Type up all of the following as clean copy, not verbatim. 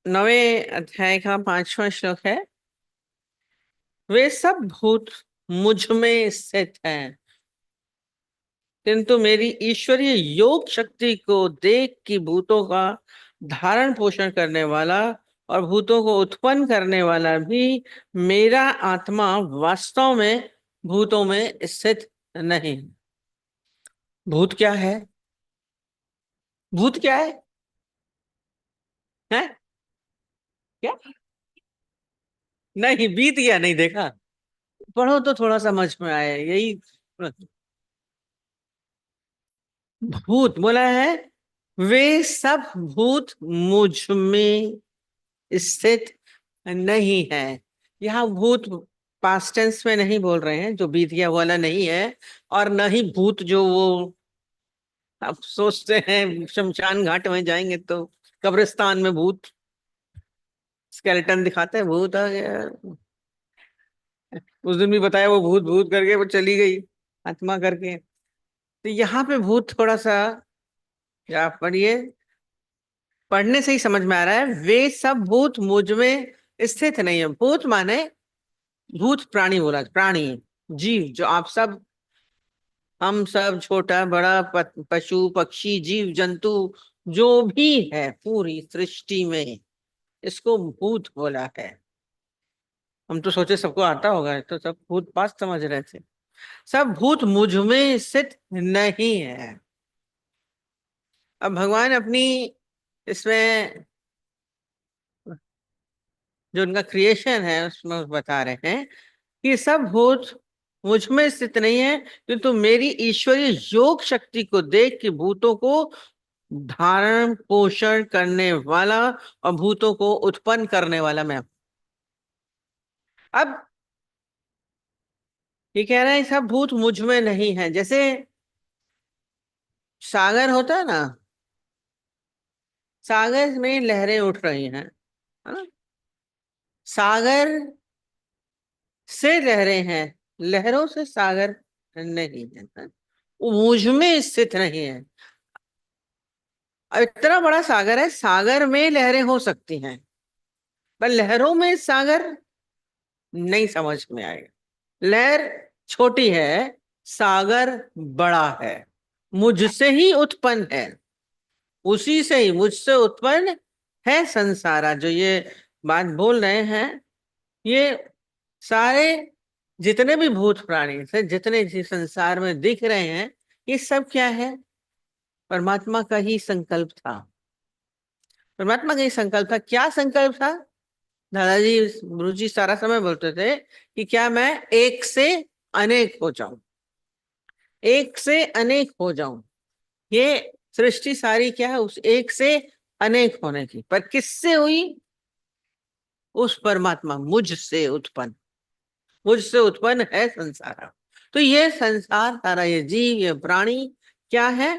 9वें अध्याय का 5वां श्लोक है। वे सब भूत मुझ में स्थित हैं, किंतु मेरी ईश्वरीय योग शक्ति को देख कि भूतों का धारण पोषण करने वाला और भूतों को उत्पन्न करने वाला भी मेरा आत्मा वास्तव में भूतों में स्थित नहीं। भूत क्या है? भूत क्या है? हैं? क्या? नहीं, बीत गया, नहीं देखा। पढ़ो तो थोड़ा समझ में आए यही। भूत बोला है, वे सब भूत मुझ में स्थित नहीं है। यहाँ भूत पास्ट टेंस में नहीं बोल रहे हैं, जो बीत गया वाला नहीं है। और न ही भूत जो वो आप सोचते हैं शमशान घाट में जाएंगे तो कब्रिस्तान में भूत स्केलेटन दिखाते हैं, भूत आ गया। उस दिन भी बताया, वो भूत भूत करके वो चली गई आत्मा करके। तो यहाँ पे भूत थोड़ा सा, या पढ़िए, पढ़ने से ही समझ में आ रहा है। वे सब भूत मुझ में स्थित नहीं है। भूत माने भूत प्राणी बोला, प्राणी जीव, जो आप सब, हम सब, छोटा बड़ा पशु पक्षी जीव जंतु जो भी है पूरी सृष्टि में, इसको भूत बोला है। हम तो सोचे सबको आता होगा, तो सब भूत पास समझ रहे थे। सब भूत मुझ में स्थित नहीं है। अब भगवान अपनी इसमें जो उनका क्रिएशन है उसमें बता रहे हैं कि सब भूत मुझ में स्थित नहीं है, किंतु मेरी ईश्वरीय योग शक्ति को देख के भूतों को धारण पोषण करने वाला और भूतों को उत्पन्न करने वाला मैं। अब ये कह रहे हैं सब भूत मुझ में नहीं है। जैसे सागर होता है ना, सागर में लहरें उठ रही हैं, है ना? सागर से लहरें हैं, लहरों से सागर नहीं है, वो मुझ में स्थित नहीं है। अब इतना बड़ा सागर है, सागर में लहरें हो सकती हैं, पर लहरों में सागर नहीं समझ में आएगा। लहर छोटी है, सागर बड़ा है, मुझसे ही उत्पन्न है, उसी से ही, मुझसे उत्पन्न है संसारा। जो ये बात बोल रहे हैं, ये सारे जितने भी भूत प्राणी से जितने संसार में दिख रहे हैं, ये सब क्या है? परमात्मा का ही संकल्प था। परमात्मा का ही संकल्प था। क्या संकल्प था? दादाजी गुरु जी सारा समय बोलते थे कि क्या मैं एक से अनेक हो जाऊं, एक से अनेक हो जाऊं। ये सृष्टि सारी क्या है? उस एक से अनेक होने की। पर किससे हुई? उस परमात्मा, मुझसे उत्पन्न, मुझसे उत्पन्न है संसार। तो ये संसार सारा, ये जीव, ये प्राणी क्या है?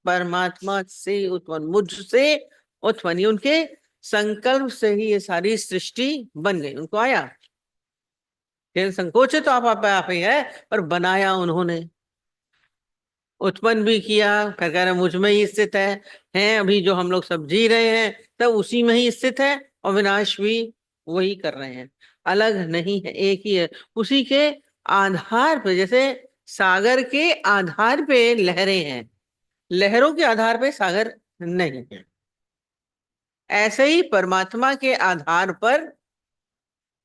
परमात्मा से उत्पन्न, मुझसे उत्पन्न। ये उनके संकल्प से ही ये सारी सृष्टि बन गई। उनको आया, फिर संकोचित तो आप ही है, पर बनाया उन्होंने, उत्पन्न भी किया। फिर कह रहे मुझ में ही स्थित है अभी जो हम लोग सब जी रहे हैं तब उसी में ही स्थित है, और विनाश भी वही कर रहे हैं, अलग नहीं है, एक ही है। उसी के आधार पे, जैसे सागर के आधार पे लहरें हैं, लहरों के आधार पे सागर नहीं है, ऐसे ही परमात्मा के आधार पर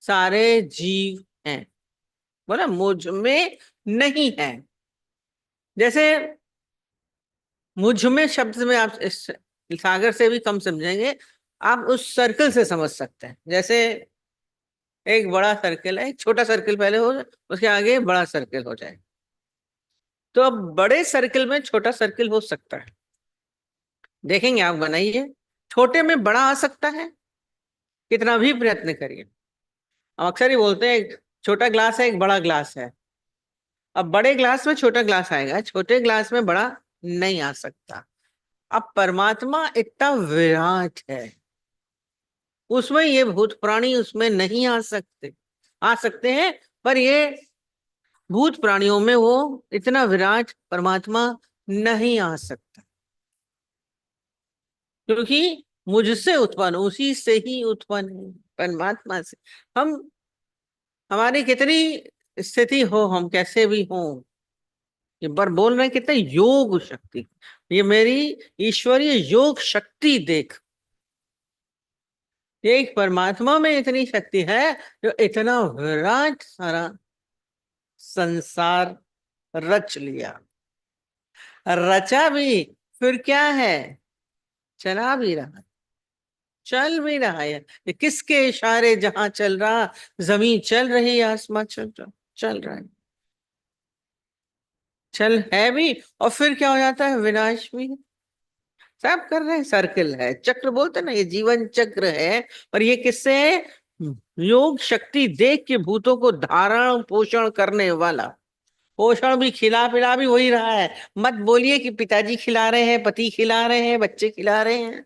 सारे जीव हैं। बोला मुझ में नहीं है। जैसे मुझ में शब्द में आप इस सागर से भी कम समझेंगे, आप उस सर्कल से समझ सकते हैं। जैसे एक बड़ा सर्कल है, एक छोटा सर्कल पहले हो, उसके आगे बड़ा सर्कल हो जाए, तो अब बड़े सर्कल में छोटा सर्कल हो सकता है। देखेंगे, आप बनाइए, छोटे में बड़ा आ सकता है, कितना भी प्रयत्न करिए। हम अक्सर ही बोलते हैं एक छोटा ग्लास है, एक बड़ा ग्लास है। अब बड़े ग्लास में छोटा ग्लास आएगा, छोटे ग्लास में बड़ा नहीं आ सकता। अब परमात्मा इतना विराट है, उसमें ये भूत प्राणी उसमें नहीं आ सकते। आ सकते हैं, पर ये भूत प्राणियों में वो इतना विराट परमात्मा नहीं आ सकता, क्योंकि मुझसे उत्पन्न, उसी से ही उत्पन्न है, परमात्मा से। हम, हमारी कितनी स्थिति हो, हम कैसे भी हो, ये बार बोल रहे हैं कितने योग शक्ति, ये मेरी ईश्वरीय योग शक्ति देख। एक परमात्मा में इतनी शक्ति है जो इतना विराट सारा संसार रच लिया, रचा भी, फिर क्या है, चला भी रहा, चल भी रहा है। ये किसके इशारे जहां चल रहा, जमीन चल रही, आसमान चल रहा है, चल है भी, और फिर क्या हो जाता है, विनाश भी। सब कर रहे हैं, सर्कल है, चक्र बोलते हैं ना, ये जीवन चक्र है। और ये किससे है, योग शक्ति देख के भूतों को धारण पोषण करने वाला। पोषण भी, खिला पिला भी वही रहा है। मत बोलिए कि पिताजी खिला रहे हैं, पति खिला रहे हैं, बच्चे खिला रहे हैं।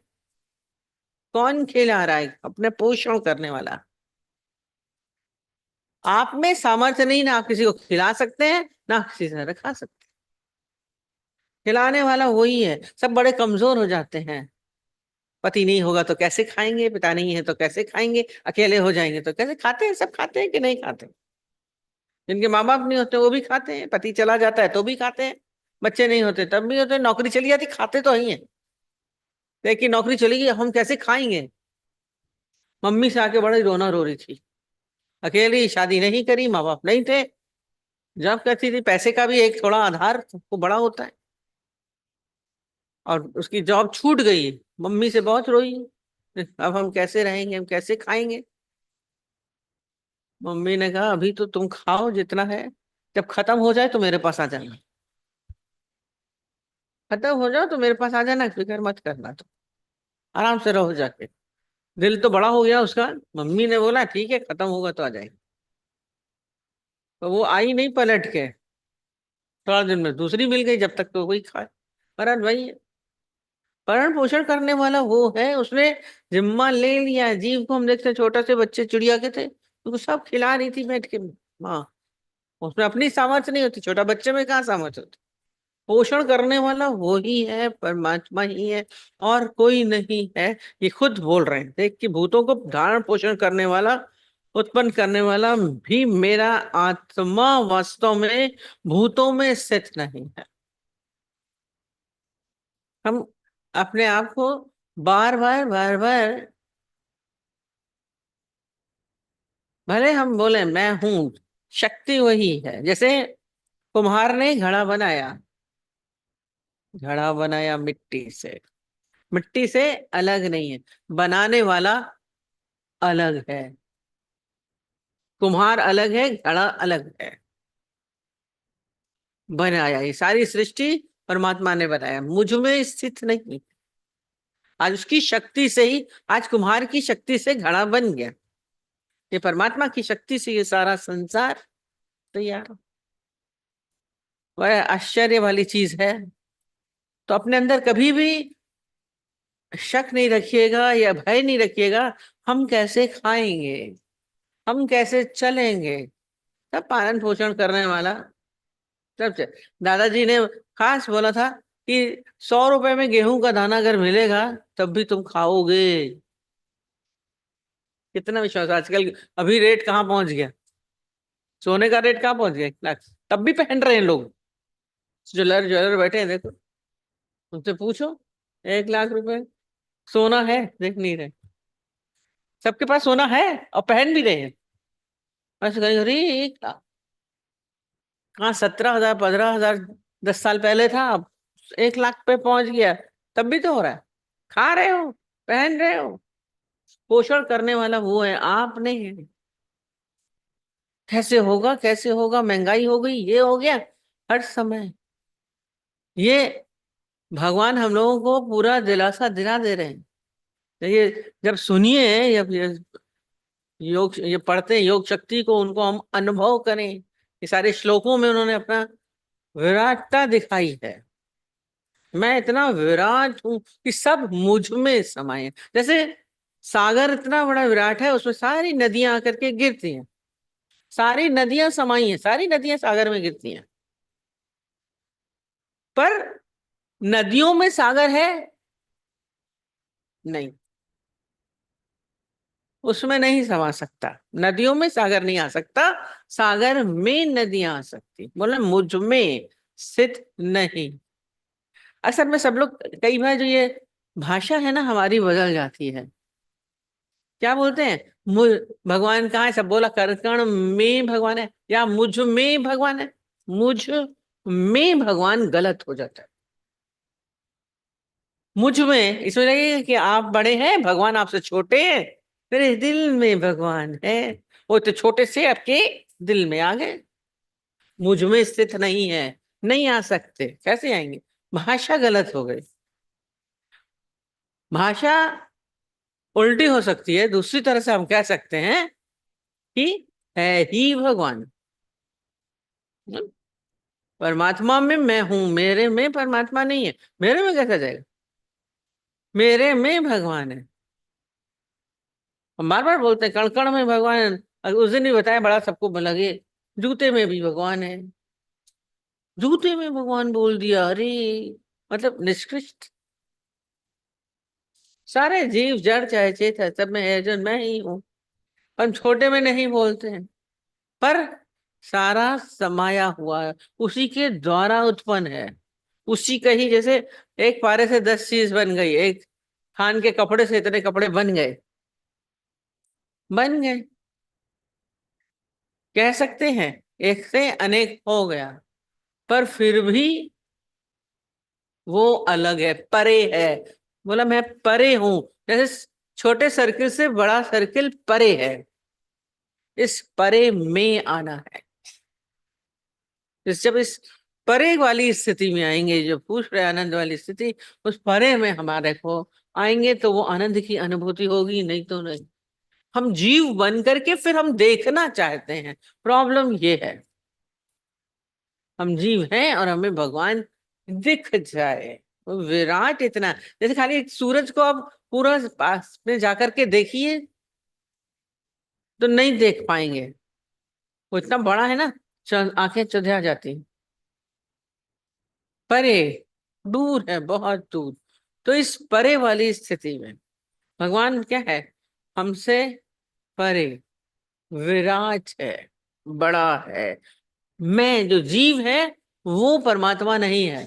कौन खिला रहा है, अपने पोषण करने वाला। आप में सामर्थ्य नहीं ना, आप किसी को खिला सकते हैं ना किसी से रखा सकते हैं। खिलाने वाला वही है। सब बड़े कमजोर हो जाते हैं। पति नहीं होगा तो कैसे खाएंगे, पिता नहीं है तो कैसे खाएंगे, अकेले हो जाएंगे तो कैसे, खाते हैं, सब खाते हैं कि नहीं खाते। जिनके माँ बाप नहीं होते वो भी खाते हैं, पति चला जाता है तो भी खाते हैं, बच्चे नहीं होते तब भी होते हैं, नौकरी चली जाती खाते तो ही है। लेकिन नौकरी चली गई, हम कैसे खाएंगे। मम्मी से आके बड़ी रोना रो रही थी, अकेली, शादी नहीं करी, माँ बाप नहीं थे, जॉब करती थी, पैसे का भी एक थोड़ा आधार को बड़ा होता है, और उसकी जॉब छूट गई। मम्मी से बहुत रोई, अब हम कैसे रहेंगे, हम कैसे खाएंगे। मम्मी ने कहा अभी तो तुम खाओ जितना है, जब खत्म हो जाए तो मेरे पास आ जाना, खत्म हो जाओ तो मेरे पास आ जाना, फिक्र मत करना, तो आराम से रहो जाके। दिल तो बड़ा हो गया उसका। मम्मी ने बोला ठीक है, खत्म होगा तो आ जाएगी। तो वो आई नहीं पलट के, थोड़ा दिन में दूसरी मिल गई, जब तक तो वही खाए। पर वही है, भरण पोषण करने वाला वो है, उसने जिम्मा ले लिया। जीव को हम देखते, छोटे से बच्चे चिड़िया के थे, तो सब खिला रही थी बैठ के माँ। उसमें अपनी सामर्थ्य नहीं होती, छोटा बच्चे में कहाँ सामर्थ्य होती। पोषण करने वाला वो ही है, परमात्मा ही है, और कोई नहीं है। ये खुद बोल रहे हैं, देख कि भूतों को धारण पोषण करने वाला, उत्पन्न करने वाला भी मेरा आत्मा वास्तव में भूतों में स्थित नहीं है। हम अपने आप को बार बार बार बार, भले हम बोले मैं हूं, शक्ति वही है। जैसे कुम्हार ने घड़ा बनाया, घड़ा बनाया मिट्टी से, मिट्टी से अलग नहीं है, बनाने वाला अलग है। कुम्हार अलग है, घड़ा अलग है। बनाया, ये सारी सृष्टि परमात्मा ने बनाया, मुझ में स्थित नहीं। आज उसकी शक्ति से ही, आज कुम्हार की शक्ति से घड़ा बन गया, ये परमात्मा की शक्ति से ये सारा संसार तैयार हो। वह आश्चर्य वाली चीज है। तो अपने अंदर कभी भी शक नहीं रखिएगा या भय नहीं रखिएगा, हम कैसे खाएंगे, हम कैसे चलेंगे। सब पालन पोषण करने वाला, सबसे। दादाजी ने खास बोला था कि 100 रुपए में गेहूं का दाना अगर मिलेगा तब भी तुम खाओगे। कितना विश्वास आजकल, अभी रेट कहाँ पहुंच गया, सोने का रेट कहाँ पहुंच गया, 1 लाख, तब भी पहन रहे हैं लोग। ज्वेलर ज्वेलर बैठे हैं देखो, उनसे पूछो, 1 लाख रुपए सोना है, देख नहीं रहे। सबके पास सोना है और पहन भी रहे हैं। ऐसे कहेंगे अरे 1 लाख कहाँ, 17,000 15,000 10 साल पहले था, अब 1 लाख पे पहुंच गया। तब भी तो हो रहा है, खा रहे हो, पहन रहे हो। पोषण करने वाला वो है, आप नहीं है। कैसे होगा, कैसे होगा, महंगाई हो गई, ये हो गया, हर समय ये भगवान हम लोगों को पूरा दिलासा दिला दे रहे हैं। तो ये जब सुनिए, जब ये योग, ये पढ़ते हैं योग शक्ति को, उनको हम अनुभव करें। ये सारे श्लोकों में उन्होंने अपना विराटता दिखाई है। मैं इतना विराट हूं कि सब मुझ में समाये हैं। जैसे सागर इतना बड़ा विराट है, उसमें सारी नदियां आकर के गिरती हैं, सारी नदियां समाई हैं, सारी नदियां सागर में गिरती हैं। पर नदियों में सागर है नहीं, उसमें नहीं समा सकता। नदियों में सागर नहीं आ सकता, सागर में नदियां आ सकती, बोला मुझ में स्थित नहीं। असल में सब लोग कई बार जो ये भाषा है ना हमारी बदल जाती है। क्या बोलते हैं, मुझ भगवान कहाँ है, सब बोला करकण में भगवान है या मुझ में भगवान है। मुझ में भगवान गलत हो जाता है। मुझ में इसमें लगेगा कि आप बड़े हैं, भगवान आपसे छोटे हैं, मेरे दिल में भगवान है। वो तो छोटे से आपके दिल में आ गए। मुझ में स्थित नहीं है, नहीं आ सकते, कैसे आएंगे। भाषा गलत हो गई। भाषा उल्टी हो सकती है, दूसरी तरह से हम कह सकते हैं कि है ही भगवान। परमात्मा में मैं हूं, मेरे में परमात्मा नहीं है। मेरे में कैसा जाएगा, मेरे में भगवान है। हम बार बार बोलते हैं कण कण में भगवान है। उस दिन भी बताया, बड़ा सबको लगे जूते में भी भगवान है। जूते में भगवान बोल दिया, अरे मतलब निष्कृष्ट। सारे जीव जड़ चाहे चेत है, सब में है जो मैं ही हूँ। हम छोटे में नहीं बोलते हैं, पर सारा समाया हुआ है, उसी के द्वारा उत्पन्न है। उसी का ही, जैसे एक पारे से 10 चीज बन गई, एक थान के कपड़े से इतने कपड़े बन गए। बन गए, कह सकते हैं एक से अनेक हो गया, पर फिर भी वो अलग है, परे है। बोला मैं परे हूं, जैसे छोटे सर्किल से बड़ा सर्किल परे है, इस परे में आना है। जब इस परे वाली स्थिति में आएंगे, जो पूछ रहे आनंद वाली स्थिति, उस परे में हमारे को आएंगे तो वो आनंद की अनुभूति होगी, नहीं तो नहीं। हम जीव बन करके फिर हम देखना चाहते हैं, प्रॉब्लम ये है। हम जीव हैं और हमें भगवान दिख जाए, वो विराट इतना। जैसे खाली एक सूरज को आप पूरा पास में जाकर के देखिए तो नहीं देख पाएंगे, वो इतना बड़ा है ना, आंखें चुंधिया जाती हैं। परे, दूर है, बहुत दूर। तो इस परे वाली स्थिति में भगवान क्या है, हमसे परे, विराट है, बड़ा है। मैं जो जीव है वो परमात्मा नहीं है,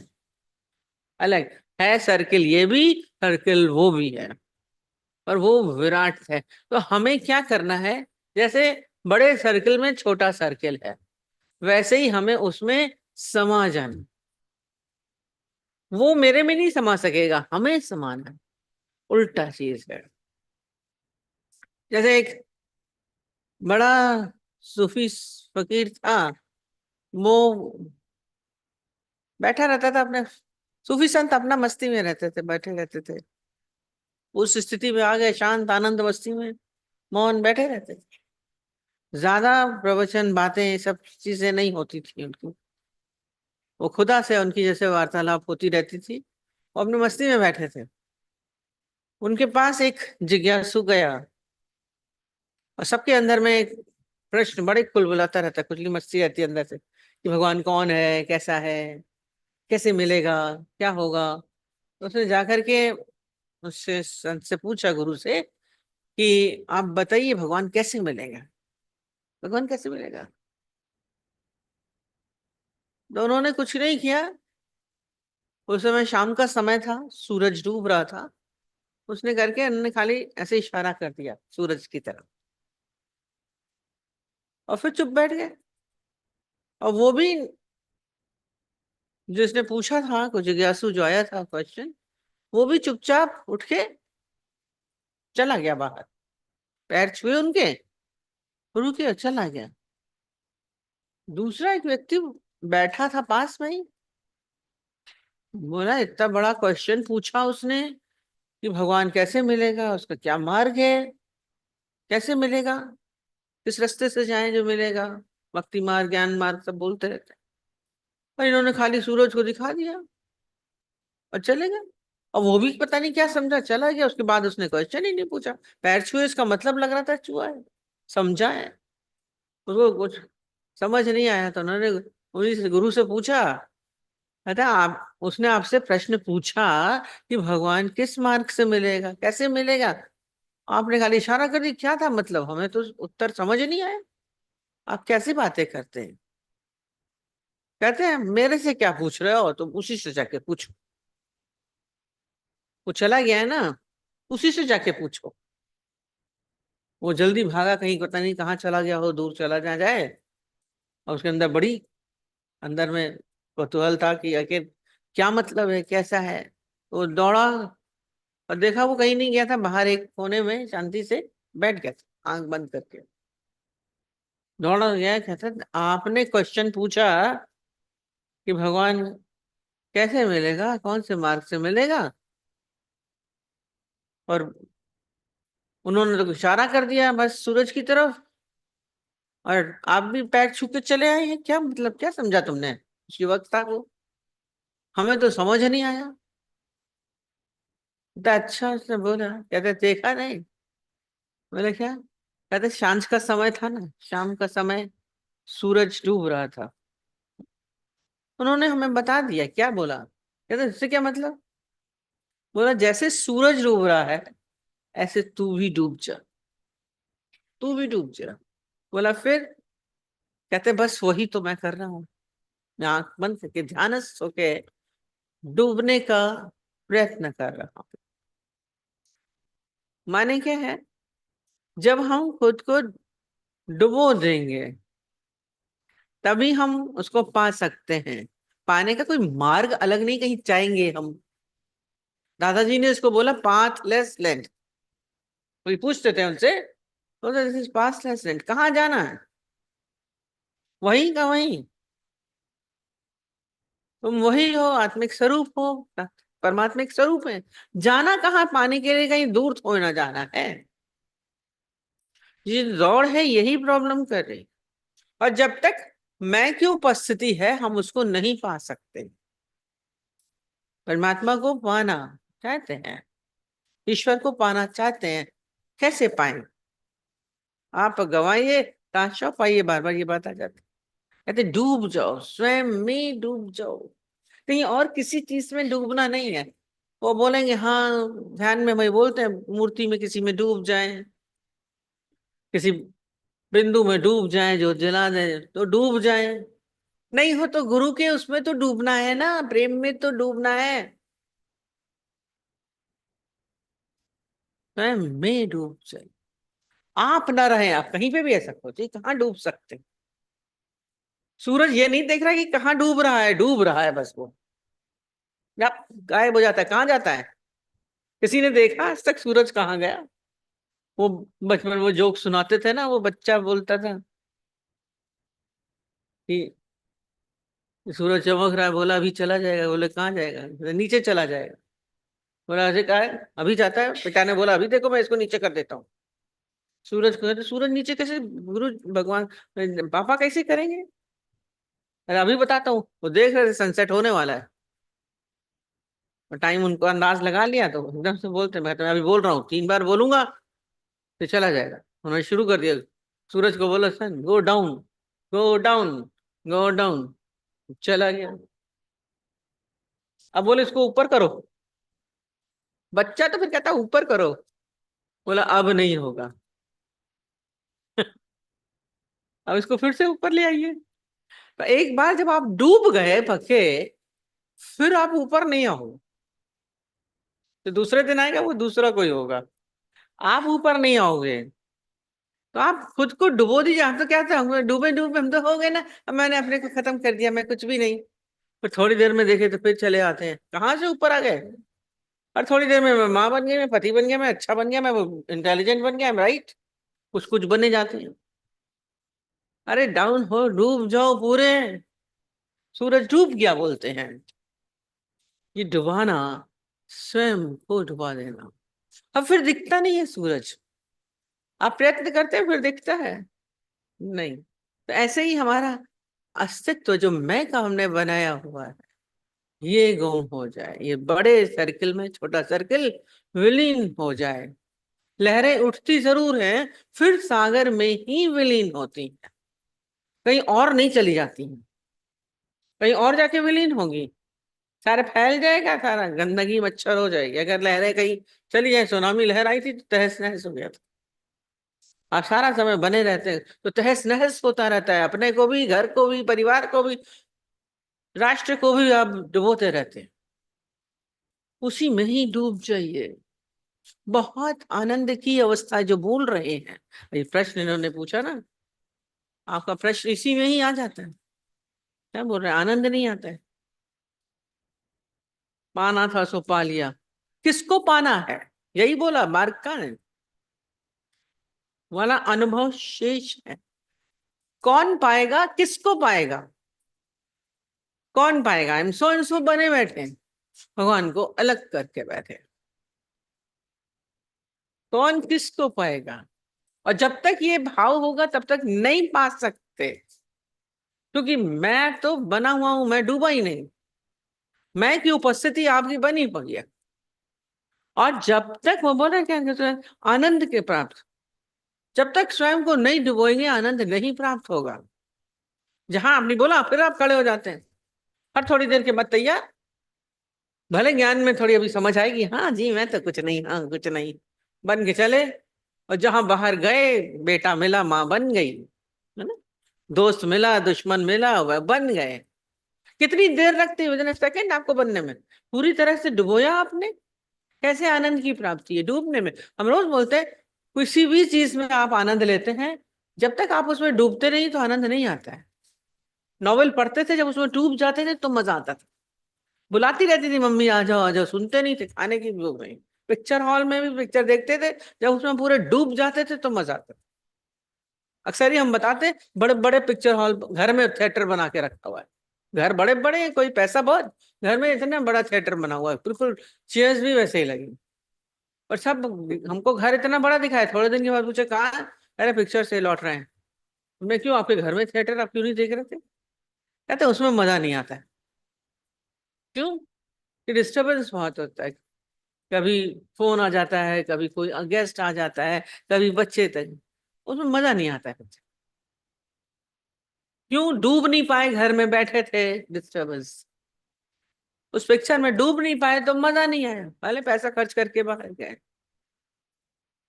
अलग है। सर्किल ये भी, सर्किल वो भी है, और वो विराट है। तो हमें क्या करना है, जैसे बड़े सर्किल में छोटा सर्किल है, वैसे ही हमें उसमें समा जाना। वो मेरे में नहीं समा सकेगा, हमें समाना है, उल्टा चीज है। जैसे एक बड़ा सूफी फकीर था, वो बैठा रहता था अपने, सूफी संत अपना मस्ती में रहते थे, बैठे रहते थे। उस स्थिति में आ गए, शांत आनंद मस्ती में मौन बैठे रहते थे। ज्यादा प्रवचन बातें ये सब चीजें नहीं होती थी उनकी, वो खुदा से उनकी जैसे वार्तालाप होती रहती थी। वो अपनी मस्ती में बैठे थे। उनके पास एक जिज्ञासु गया, और सबके अंदर में एक प्रश्न बड़े कुलबुलाता रहता है, कुछ मस्ती रहती है अंदर से, कि भगवान कौन है, कैसा है, कैसे मिलेगा, क्या होगा। तो उसने जाकर के उससे संत से पूछा, गुरु से, कि आप बताइए भगवान कैसे मिलेगा, भगवान कैसे मिलेगा। तो उन्होंने कुछ नहीं किया। उस समय शाम का समय था, सूरज डूब रहा था। उसने करके उन्होंने खाली ऐसे इशारा कर दिया सूरज की तरफ, और फिर चुप बैठ गए। और वो भी, जिसने पूछा था, कुछ जिज्ञासु जो आया था क्वेश्चन, वो भी चुपचाप उठ के चला गया बाहर। पैर छुए उनके, रुके और चला गया। दूसरा एक व्यक्ति बैठा था पास में ही, बोला इतना बड़ा क्वेश्चन पूछा उसने कि भगवान कैसे मिलेगा, उसका क्या मार्ग है, कैसे मिलेगा, किस रास्ते से जाएं जो मिलेगा। भक्ति मार्ग, ज्ञान मार्ग सब बोलते रहते हैं। और इन्होंने खाली सूरज को दिखा दिया और चले गए। और वो भी पता नहीं क्या समझा, चला गया। उसके बाद उसने क्वेश्चन ही नहीं पूछा। पैर छुए इसका मतलब लग रहा था छुआ है, समझा है। उसको कुछ समझ नहीं आया, तो उन्होंने उन्हीं से गुरु से पूछा, कहता आप, उसने आपसे प्रश्न पूछा कि भगवान किस मार्ग से मिलेगा, कैसे मिलेगा। आपने खाली इशारा कर दी, क्या था मतलब? हमें तो उत्तर समझ नहीं आया। आप कैसी बातें करते हैं? कहते हैं मेरे से क्या पूछ रहे हो, तुम उसी से जाके पूछो। वो चला गया है ना, उसी से जाके पूछो। वो जल्दी भागा, कहीं पता नहीं कहाँ चला गया हो, दूर चला ना जाए। और उसके अंदर बड़ी, अंदर में कौतूहल था कि आखिर क्या मतलब है, कैसा है। वो दौड़ा और देखा वो कहीं नहीं गया था, बाहर एक कोने में शांति से बैठ गया था, आंख बंद करके। दौड़ा गया, कहता आपने क्वेश्चन पूछा कि भगवान कैसे मिलेगा, कौन से मार्ग से मिलेगा, और उन्होंने तो इशारा कर दिया बस सूरज की तरफ, और आप भी पैर छू के चले आए हैं। क्या मतलब, क्या समझा तुमने? उसी वक्त था वो, हमें तो समझ नहीं आया। तो अच्छा उसने बोला, कहते देखा नहीं? बोले क्या? कहते सांझ का समय था ना, शाम का समय, सूरज डूब रहा था। उन्होंने हमें बता दिया। क्या बोला? कहते इससे क्या मतलब? बोला जैसे सूरज डूब रहा है, ऐसे तू भी डूब जा, तू भी डूब जा। बोला फिर? कहते बस वही तो मैं कर रहा हूँ। मैं आंख बंद करके ध्यानस्थ होके डूबने का प्रयत्न कर रहा हूँ। माने क्या है? जब हम खुद को डुबो देंगे, तभी हम उसको पा सकते हैं। पाने का कोई मार्ग अलग नहीं, कहीं जाएंगे हम। दादाजी ने इसको बोला पाथलेस लैंड। कोई पूछते थे उनसे, तो दिस इज पाथलेस लैंड, कहाँ जाना है? वहीं का वहीं। तुम वही हो, आत्मिक स्वरूप हो, परमात्मिक स्वरूप है। जाना कहाँ? पाने के लिए कहीं दूर थोड़ी ना जाना है। ये दौड़ है, यही प्रॉब्लम कर रही। और जब तक मैं की उपस्थिति है, हम उसको नहीं पा सकते। परमात्मा को पाना चाहते हैं, ईश्वर को पाना चाहते हैं, कैसे पाए? आप गवाइए, ताशा पाइए, बार बार ये बात आ जाती। कहते डूब जाओ, स्वयं में डूब जाओ। कहीं और किसी चीज में डूबना नहीं है। वो बोलेंगे हाँ, ध्यान में वही बोलते हैं, मूर्ति में किसी में डूब जाए, किसी बिंदु में डूब जाए, जो जला दे तो डूब जाए। नहीं हो तो गुरु के उसमें तो डूबना है ना, प्रेम में तो डूबना है। स्वयं में डूब जाए। आप ना रहे, आप कहीं पे भी ऐसा सोचिए, कहाँ डूब सकते? सूरज ये नहीं देख रहा कि कहाँ डूब रहा है, डूब रहा है बस वो। या गायब हो जाता है, कहाँ जाता है? किसी ने देखा आज तक सूरज कहाँ गया? वो बचपन में वो जोक सुनाते थे ना, वो बच्चा बोलता था कि सूरज चमक रहा है, बोला अभी चला जाएगा। बोले कहाँ जाएगा? बोले, नीचे चला जाएगा। बोला अरे कहा है, अभी जाता है। पिता ने बोला अभी देखो मैं इसको नीचे कर देता हूँ। सूरज को, सूरज नीचे कैसे? गुरु भगवान पापा कैसे करेंगे? अरे अभी बताता हूँ। वो देख रहे थे सनसेट होने वाला है, टाइम उनको अंदाज लगा लिया, तो एकदम से बोलते मैं तो अभी बोल रहा हूँ, 3 बार बोलूंगा तो चला जाएगा। उन्होंने शुरू कर दिया। सूरज को बोला sun go down, go down, go down. चला गया। अब बोले इसको ऊपर करो। बच्चा तो फिर कहता ऊपर करो। बोला अब नहीं होगा। अब इसको फिर से ऊपर ले आइए। तो एक बार जब आप डूब गए पक्के, फिर आप ऊपर नहीं आओ। तो दूसरे दिन आएगा, वो दूसरा कोई होगा, आप ऊपर नहीं आओगे। तो आप खुद को डुबो दीजिए। हम तो क्या था, हम डूबे डूबे हम तो हो गए ना, अब मैंने अपने को खत्म कर दिया, मैं कुछ भी नहीं। फिर थोड़ी देर में देखे तो फिर चले आते हैं, कहाँ से ऊपर आ गए। और थोड़ी देर में मैं माँ बन गई, मैं पति बन गया, मैं अच्छा बन गया, मैं इंटेलिजेंट बन गया, राइट। कुछ कुछ बने जाते हैं। अरे डाउन हो, डूब जाओ पूरे। सूरज डूब गया बोलते हैं। ये डुबाना, स्वयं को डुबा देना। अब फिर दिखता नहीं है सूरज। आप प्रयत्न करते हैं, फिर दिखता है नहीं। तो ऐसे ही हमारा अस्तित्व, जो मैं का हमने बनाया हुआ है, ये गुम हो जाए, ये बड़े सर्किल में छोटा सर्किल विलीन हो जाए। लहरें उठती जरूर हैं, फिर सागर में ही विलीन होती हैं, कहीं और नहीं चली जाती हैं, कहीं और जाके विलीन होगी। सारे फैल जाएगा, सारा गंदगी मच्छर हो जाएगी। अगर लहरें कहीं चली जाए, सुनामी लहर आई थी तो तहस नहस हो गया था। आप सारा समय बने रहते हैं तो तहस नहस होता रहता है, अपने को भी, घर को भी, परिवार को भी, राष्ट्र को भी आप डुबोते रहते हैं। उसी में ही डूब जाइए। बहुत आनंद की अवस्था जो बोल रहे हैं, ये प्रश्न इन्होंने पूछा ना, आपका प्रश्न इसी में ही आ जाता है। क्या बोल रहे हैं, आनंद नहीं आता है। पाना था सो पा लिया, किसको पाना है? यही बोला, मार्ग का है वाला अनुभव शेष है। कौन पाएगा, किसको पाएगा? कौन पाएगा? हम सो सो बने बैठे हैं, भगवान को अलग करके बैठे। कौन किसको पाएगा? और जब तक ये भाव होगा तब तक नहीं पा सकते, क्योंकि मैं तो बना हुआ हूं, मैं डूबा ही नहीं। मैं की उपस्थिति आपकी बनी हुई है। और जब तक वो बोला क्या कहते हैं, आनंद के प्राप्त, जब तक स्वयं को नहीं डुबोएंगे आनंद नहीं प्राप्त होगा। जहां आपने बोला फिर आप खड़े हो जाते हैं, हर थोड़ी देर के बाद तैयार। भले ज्ञान में थोड़ी अभी समझ आएगी, हाँ जी मैं तो कुछ नहीं, हाँ कुछ नहीं, बन के चले। और जहां बाहर गए, बेटा मिला माँ बन गई, है ना, दोस्त मिला दुश्मन मिला वह बन गए। कितनी देर लगती है, विदिन सेकंड आपको बनने में। पूरी तरह से डुबोया आपने। कैसे आनंद की प्राप्ति है? डूबने में। हम रोज बोलते हैं किसी भी चीज में आप आनंद लेते हैं, जब तक आप उसमें डूबते नहीं तो आनंद नहीं आता है। नॉवेल पढ़ते थे, जब उसमें डूब जाते थे तो मजा आता था। बुलाती रहती थी मम्मी आ जाओ, सुनते नहीं थे, खाने की भी हो गई। पिक्चर हॉल में भी पिक्चर देखते थे, जब उसमें पूरे डूब जाते थे तो मजा आता था। अक्सर ही हम बताते, बड़े बड़े पिक्चर हॉल घर में थिएटर बना के रखा हुआ है। घर बड़े बड़े हैं, कोई पैसा बहुत, घर में इतना बड़ा थिएटर बना हुआ है, बिल्कुल चेयर्स भी वैसे ही लगी। और सब हमको घर इतना बड़ा दिखाया, थोड़े दिन के बाद पूछे कहाँ है? अरे पिक्चर से लौट रहे हैं। मैं क्यों, आपके घर में थिएटर, आप क्यों नहीं देख रहे थे? कहते उसमें मजा नहीं आता है। क्यों? कि डिस्टर्बेंस बहुत होता है। कभी फोन आ जाता है, कभी कोई गेस्ट आ जाता है, कभी बच्चे तक, उसमें मजा नहीं आता है। क्यों डूब नहीं पाए? घर में बैठे थे, डिस्टर्बेंस। उस पिक्चर में डूब नहीं पाए तो मजा नहीं आया, पहले पैसा खर्च करके बाहर गए।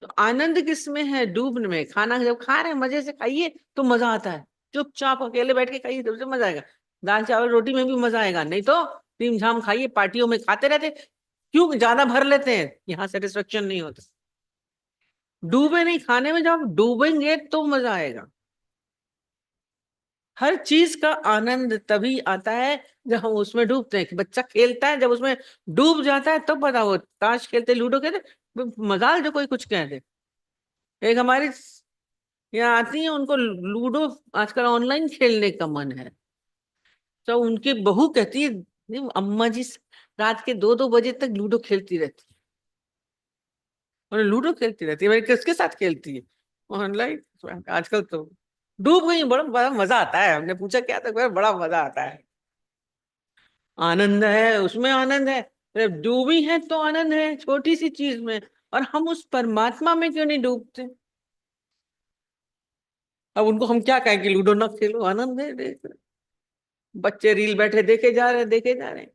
तो आनंद किस में है? डूबने में। खाना जब खा रहे हैं मजे से खाइए तो मजा आता है। चुपचाप अकेले बैठ के खाइए तब से मजा आएगा। दाल चावल रोटी में भी मजा आएगा, नहीं तो तीन झाम खाइए, पार्टियों में खाते रहते। क्यों? ज्यादा भर लेते हैं, यहाँ सेटिस्फेक्शन नहीं होता। डूबे नहीं खाने में, जब डूबेंगे तो मजा आएगा। हर चीज का आनंद तभी आता है जब हम उसमें डूबते हैं। बच्चा खेलता है, जब उसमें डूब जाता है तब पता, वो ताश खेलते, लूडो खेलते, मजाल जो कोई कुछ कह दे। एक हमारी यहाँ आती है, उनको लूडो आजकल ऑनलाइन खेलने का मन है, तो उनकी बहू कहती है, "नहीं, अम्मा जी रात के 2-2 बजे तक लूडो खेलती रहती है।" और लूडो खेलती रहती है, भाई किसके साथ खेलती है? ऑनलाइन। आजकल तो डूब गई, बड़ा बड़ा मजा आता है। हमने पूछा क्या, था बड़ा मजा आता है, आनंद है, उसमें आनंद है। अरे डूबी है तो आनंद है छोटी सी चीज में, और हम उस परमात्मा में क्यों नहीं डूबते? अब उनको हम क्या कहें कि लूडो ना खेलो, आनंद है, देख रहे। बच्चे रील बैठे देखे जा रहे हैं, देखे जा रहे हैं।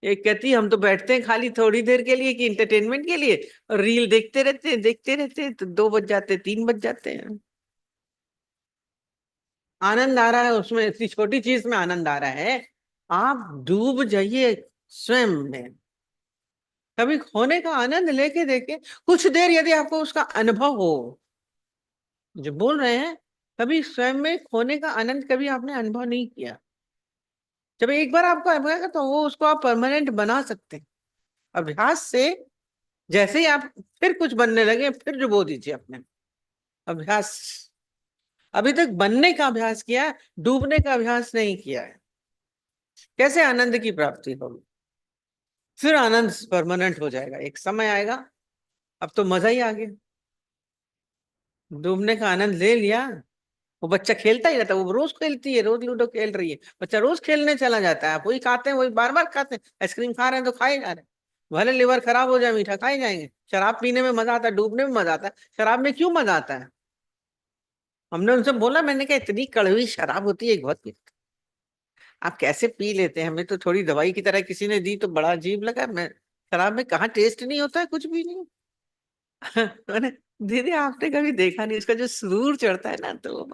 एक कहती है हम तो बैठते हैं खाली थोड़ी देर के लिए कि इंटरटेनमेंट के लिए, और रील देखते रहते हैं, तो 2 बज जाते, 3 बज जाते हैं। आनंद आ रहा है उसमें, इतनी छोटी चीज में आनंद आ रहा है। आप डूब जाइए स्वयं में, कभी खोने का आनंद लेके देखे, कुछ देर यदि आपको उसका अनुभव हो, जो बोल रहे हैं, कभी स्वयं में खोने का आनंद कभी आपने अनुभव नहीं किया। जब एक बार आपको अनुभव आएगा तो वो उसको आप परमानेंट बना सकते हैं अभ्यास से। जैसे ही आप फिर कुछ बनने लगे, फिर डुबो दीजिए अपने। अभ्यास। अभी तक बनने का अभ्यास किया है, डूबने का अभ्यास नहीं किया है। कैसे आनंद की प्राप्ति होगी? फिर आनंद परमानेंट हो जाएगा, एक समय आएगा। अब तो मजा ही आ गया, डूबने का आनंद ले लिया। वो बच्चा खेलता ही रहता है, वो रोज खेलती है, रोज लूडो खेल रही है, बच्चा रोज खेलने चला जाता है। वही खाते हैं, वही बार बार खाते हैं। आइसक्रीम खा रहे हैं तो खाए जा रहे हैं, भले लिवर खराब हो जाए, मीठा खाए जाएंगे। शराब पीने में मजा आता है, डूबने में मजा आता है। शराब में क्यों मजा आता है? हमने उनसे बोला, मैंने कहा इतनी कड़वी शराब होती है, एक बहुत पीते। आप कैसे पी लेते हैं? हमें तो थोड़ी दवाई की तरह किसी ने दी तो बड़ा अजीब लगा। मैं शराब में कहाँ टेस्ट नहीं होता है, कुछ भी नहीं। मैंने, दीदी आपने कभी देखा नहीं, उसका जो सुरूर चढ़ता है ना, तो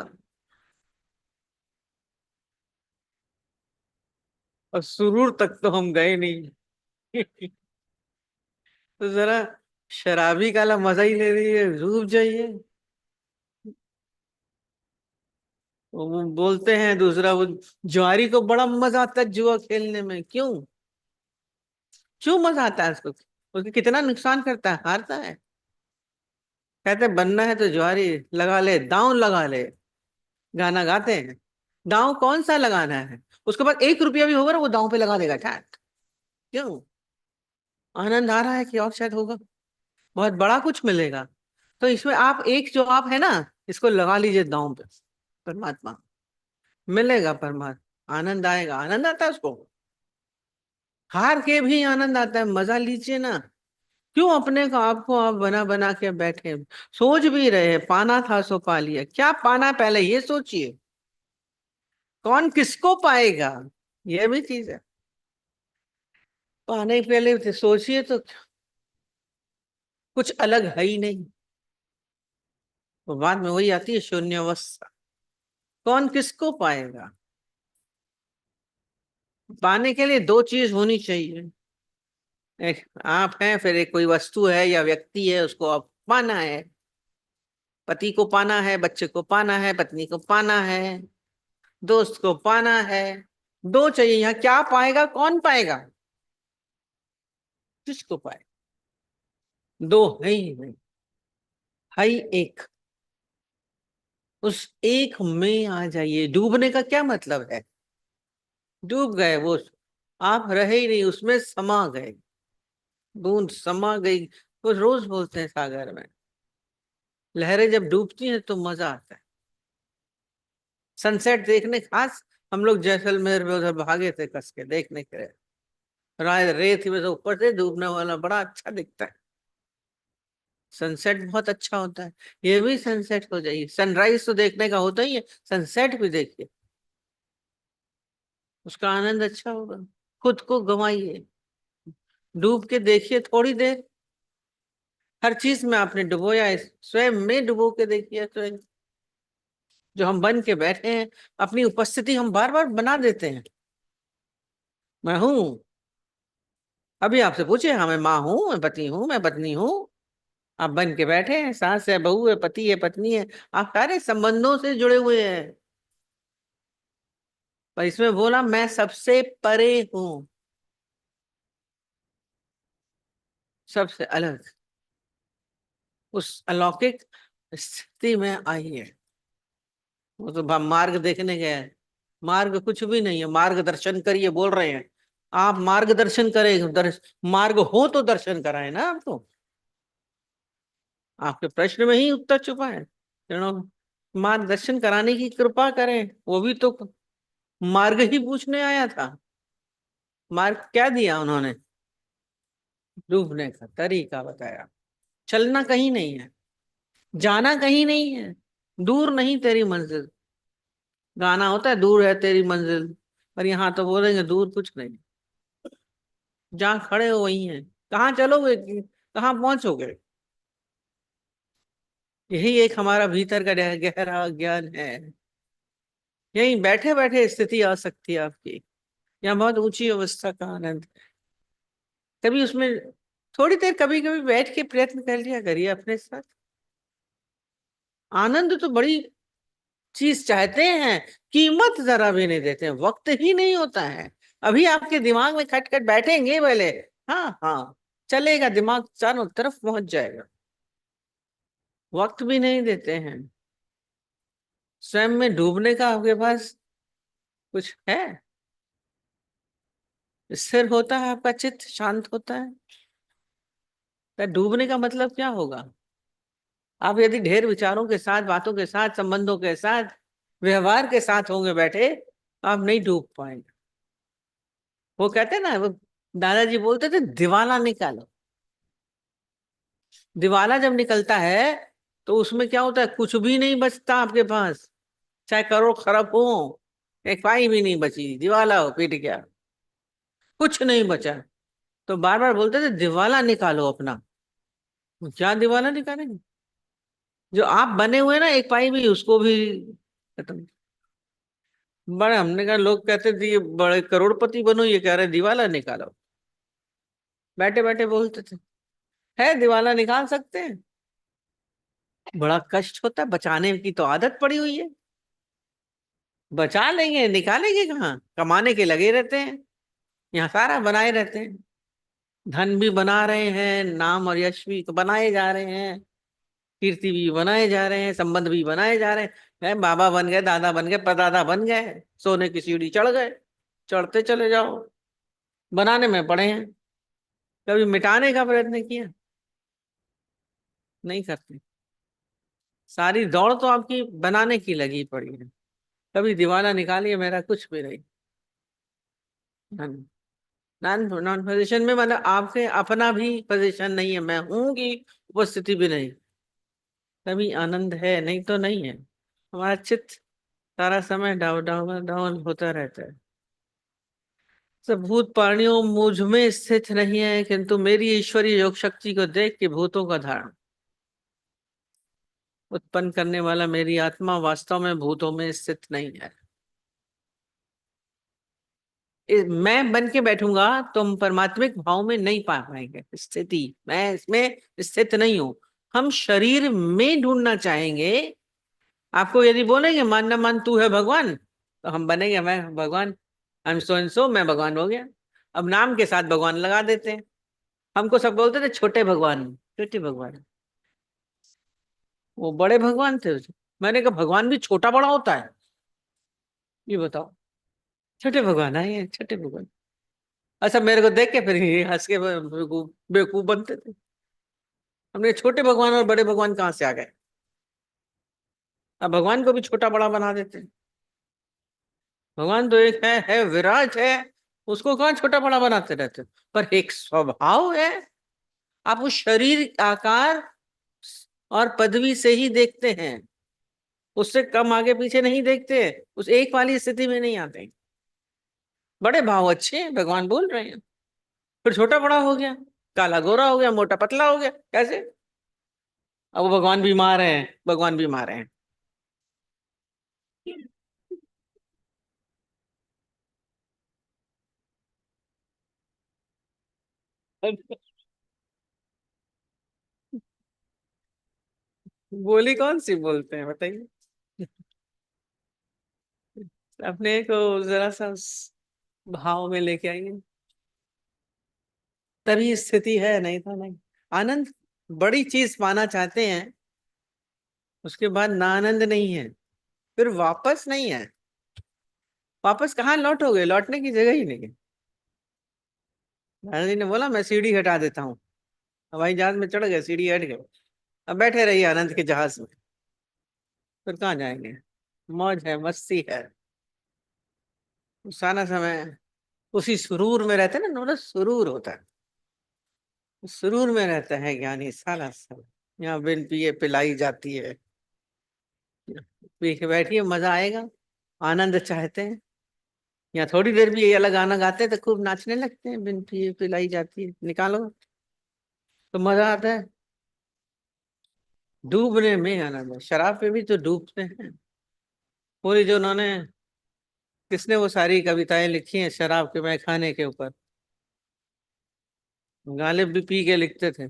और सुरूर तक तो हम गए नहीं। तो जरा शराबी काला मजा ही ले रही है, डूब जाइए। वो बोलते हैं दूसरा, वो जुआरी को बड़ा मजा आता है जुआ खेलने में। क्यों? क्यों मजा आता है उसको? उसको कितना नुकसान करता है, हारता है। कहते हैं बनना है तो जुआरी लगा ले, दांव लगा ले। गाना गाते हैं। दांव कौन सा लगाना है? उसके पास 1 रुपया भी होगा ना, वो दांव पे लगा देगा ठाट। क्यों? आनंद आ रहा है कि और शायद होगा, बहुत बड़ा कुछ मिलेगा। तो इसमें आप एक जो आप है ना, इसको लगा लीजिए दांव पे। परमात्मा मिलेगा, परमात्मा आनंद आएगा, आनंद आता है उसको। हार के भी आनंद आता है, मजा लीजिए ना। क्यों अपने को आपको आप बना बना के बैठे? सोच भी रहे, पाना था सो पा लिया। क्या पाना, पहले ये सोचिए, कौन किसको पाएगा? ये भी चीज है। पाने के पहले सोचिए तो कुछ अलग है ही नहीं। तो बाद में वही आती है शून्यावस्था। कौन किसको पाएगा? पाने के लिए दो चीज होनी चाहिए। एक आप हैं, फिर एक कोई वस्तु है या व्यक्ति है, उसको आप पाना है। पति को पाना है, बच्चे को पाना है, पत्नी को पाना है, दोस्त को पाना है। दो चाहिए। यहाँ क्या पाएगा, कौन पाएगा? किसको पाए? दो है ही नहीं, है ही एक। उस एक में आ जाइए। डूबने का क्या मतलब है? डूब गए वो, आप रहे ही नहीं, उसमें समा गए। बूंद समा गई। वो रोज बोलते हैं सागर में, लहरें जब डूबती हैं तो मजा आता है। सनसेट देखने खास हम लोग जैसलमेर में उधर भागे थे कस के देखने के लिए। राय रेत में से ऊपर से डूबने वाला बड़ा अच्छा दिखता है। सनसेट बहुत अच्छा होता है। ये भी सनसेट हो जाइए। सनराइज तो देखने का होता ही है, सनसेट भी देखिए, उसका आनंद अच्छा होगा। खुद को गंवाइए, डूब के देखिए थोड़ी देर। हर चीज में आपने डुबोया है, स्वयं में डुबो के देखिए। स्वयं जो हम बन के बैठे हैं, अपनी उपस्थिति हम बार बार बना देते हैं। मैं हूं। अभी आपसे पूछे, हाँ मैं माँ हूं, मैं पति हूँ, मैं पत्नी हूँ। आप बन के बैठे हैं, सास है, बहू है, पति है, पत्नी है। आप सारे संबंधों से जुड़े हुए हैं। पर इसमें बोला मैं सबसे परे हूं, सबसे अलग। उस अलौकिक स्थिति में आई है। वो तो मार्ग देखने गए हैं। मार्ग कुछ भी नहीं है, मार्गदर्शन करिए बोल रहे हैं। आप मार्गदर्शन करें, मार्ग हो तो दर्शन कराए ना आपको। आपके प्रश्न में ही उत्तर छुपा है। मार्गदर्शन कराने की कृपा करें, वो भी तो मार्ग ही पूछने आया था। मार्ग क्या दिया उन्होंने? डूबने का तरीका बताया। चलना कहीं नहीं है, जाना कहीं नहीं है। दूर नहीं तेरी मंजिल। गाना होता है दूर है तेरी मंजिल, पर यहाँ तो बोलेंगे दूर कुछ नहीं। जहाँ खड़े हो वही है। कहाँ चलोगे, कहाँ पहुंचोगे? यही एक हमारा भीतर का गहरा ज्ञान है। यही बैठे बैठे स्थिति आ सकती है आपकी। यहाँ बहुत ऊंची अवस्था का आनंद। कभी उसमें थोड़ी देर कभी कभी बैठ के प्रयत्न कर लिया करिए अपने साथ। आनंद तो बड़ी चीज चाहते हैं, कीमत जरा भी नहीं देते हैं, वक्त ही नहीं होता है। अभी आपके दिमाग में खटखट बैठेंगे पहले। हाँ हाँ, चलेगा दिमाग, चारों तरफ पहुंच जाएगा। वक्त भी नहीं देते हैं। स्वयं में डूबने का आपके पास कुछ है? स्थिर होता है आपका चित्त, शांत होता है। तो डूबने का मतलब क्या होगा? आप यदि ढेर विचारों के साथ, बातों के साथ, संबंधों के साथ, व्यवहार के साथ होंगे बैठे, आप नहीं डूब पाएंगे। वो कहते हैं ना, वो दादाजी बोलते थे दिवाला निकालो। दिवाला जब निकलता है तो उसमें क्या होता है? कुछ भी नहीं बचता आपके पास, चाहे करोड़ खरब हो। एक पाई भी नहीं बची, दिवाला हो पीट गया, कुछ नहीं बचा। तो बार बार बोलते थे दिवाला निकालो अपना। क्या दिवाला निकालेंगे? जो आप बने हुए ना, एक पाई भी, उसको भी खत्म। बड़े हमने कहा, लोग कहते थे ये बड़े करोड़पति बनो, ये कह रहे दिवाला निकालो। बैठे बैठे बोलते थे, है दिवाला निकाल सकते हैं। बड़ा कष्ट होता है, बचाने की तो आदत पड़ी हुई है। बचा लेंगे, निकालेंगे कहाँ? कमाने के लगे रहते हैं, यहाँ सारा बनाए रहते हैं। धन भी बना रहे हैं, नाम और यश भी तो बनाए जा रहे हैं, कीर्ति भी बनाए जा रहे हैं, संबंध भी बनाए जा रहे हैं। बाबा बन गए, दादा बन गए, परदादा बन गए, सोने की सीढ़ी चढ़ गए, चढ़ते चले जाओ। बनाने में पड़े हैं। कभी मिटाने का प्रयत्न किया? नहीं करते। सारी दौड़ तो आपकी बनाने की लगी पड़ी है। कभी दिवाला निकालिए मेरा कुछ भी नहीं। नॉन नॉन पोजीशन में मतलब आपके अपना भी पोजीशन नहीं है, मैं हूं की उपस्थिति भी नहीं। तभी आनंद है, नहीं तो नहीं है। हमारा चित्त सारा समय डाउन डाउन डाउन होता रहता है। सब भूत प्राणियों मुझ में स्थित नहीं है, किंतु मेरी ईश्वरीय योग शक्ति को देख के भूतों का धारण उत्पन्न करने वाला मेरी आत्मा वास्तव में भूतों में स्थित नहीं है। मैं बन के बैठूंगा तो हम परमात्मिक भाव में नहीं पा पाएंगे स्थिति। मैं इसमें स्थित नहीं हूं। हम शरीर में ढूंढना चाहेंगे। आपको यदि बोलेंगे मान न मान तू है भगवान, तो हम बनेंगे मैं भगवान, I am so and so, मैं भगवान हो गया। अब नाम के साथ भगवान लगा देते हैं। हमको सब बोलते थे छोटे भगवान, छोटे भगवान। वो बड़े भगवान थे। मैंने कहा भगवान भी छोटा बड़ा होता है? ये बताओ। छोटे भगवान आए हैं, छोटे भगवान। अच्छा, मेरे को देख के फिर ये हंस के बेवकूफ बेवकूफ बनते थे। हमने छोटे भगवान और बड़े भगवान कहाँ से आ गए? अब भगवान को भी छोटा बड़ा बना देते हैं। भगवान तो एक है विराट है। उसको कहाँ छोटा बड़ा बनाते रहते हो? पर एक स्वभाव है। आप उस शरीर आकार और पदवी से ही देखते हैं, उससे कम आगे पीछे नहीं देखते, उस एक वाली स्थिति में नहीं आते। बड़े भाव अच्छे हैं, भगवान बोल रहे हैं, फिर छोटा बड़ा हो गया, काला गोरा हो गया, मोटा पतला हो गया, कैसे? अब वो भगवान बीमार हैं, भगवान बीमार हैं। बोली कौन सी बोलते हैं बताइए? अपने को जरा सा उस भाव में लेके आइए, तभी स्थिति है, नहीं तो नहीं। आनंद बड़ी चीज पाना चाहते हैं, उसके बाद ना आनंद नहीं है, फिर वापस नहीं है। वापस कहाँ लौटोगे? लौटने की जगह ही नहीं है। दादाजी ने बोला मैं सीढ़ी हटा देता हूँ। हवाई जहाज में चढ़ गए, सीढ़ी हट गए, अब बैठे रहिए आनंद के जहाज में। फिर कहाँ जाएंगे? मौज है, मस्ती है, सारा समय उसी सुरूर में रहते हैं ना, नोरा सुरूर होता है। सुरूर में रहता है ज्ञानी सारा सब। यहाँ बिन पिए पिलाई जाती है, पी के बैठिए मजा आएगा। आनंद चाहते हैं, यहाँ थोड़ी देर भी ये अलग गाना गाते हैं तो खूब नाचने लगते हैं, बिन पिए पिलाई जाती है, निकालो तो मजा आता है। डूबने में आनंद है। शराब पे भी तो डूबते हैं। पूरी जो उन्होंने, किसने वो सारी कविताएं लिखी हैं शराब के मैं खाने के ऊपर, गालिब भी पी के लिखते थे।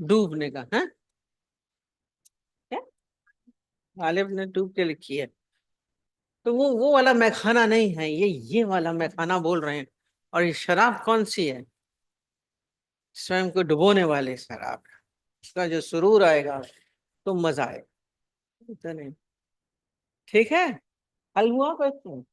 डूबने का है क्या? गालिब ने डूब के लिखी है। तो वो वाला मैखाना नहीं है, ये वाला मैखाना बोल रहे हैं। और ये शराब कौन सी है? स्वयं को डुबोने वाले शराब। इसका जो सुरूर आएगा तो मजा आएगा। तो नहीं। ठीक है, हल हुआ क्वेश्चन?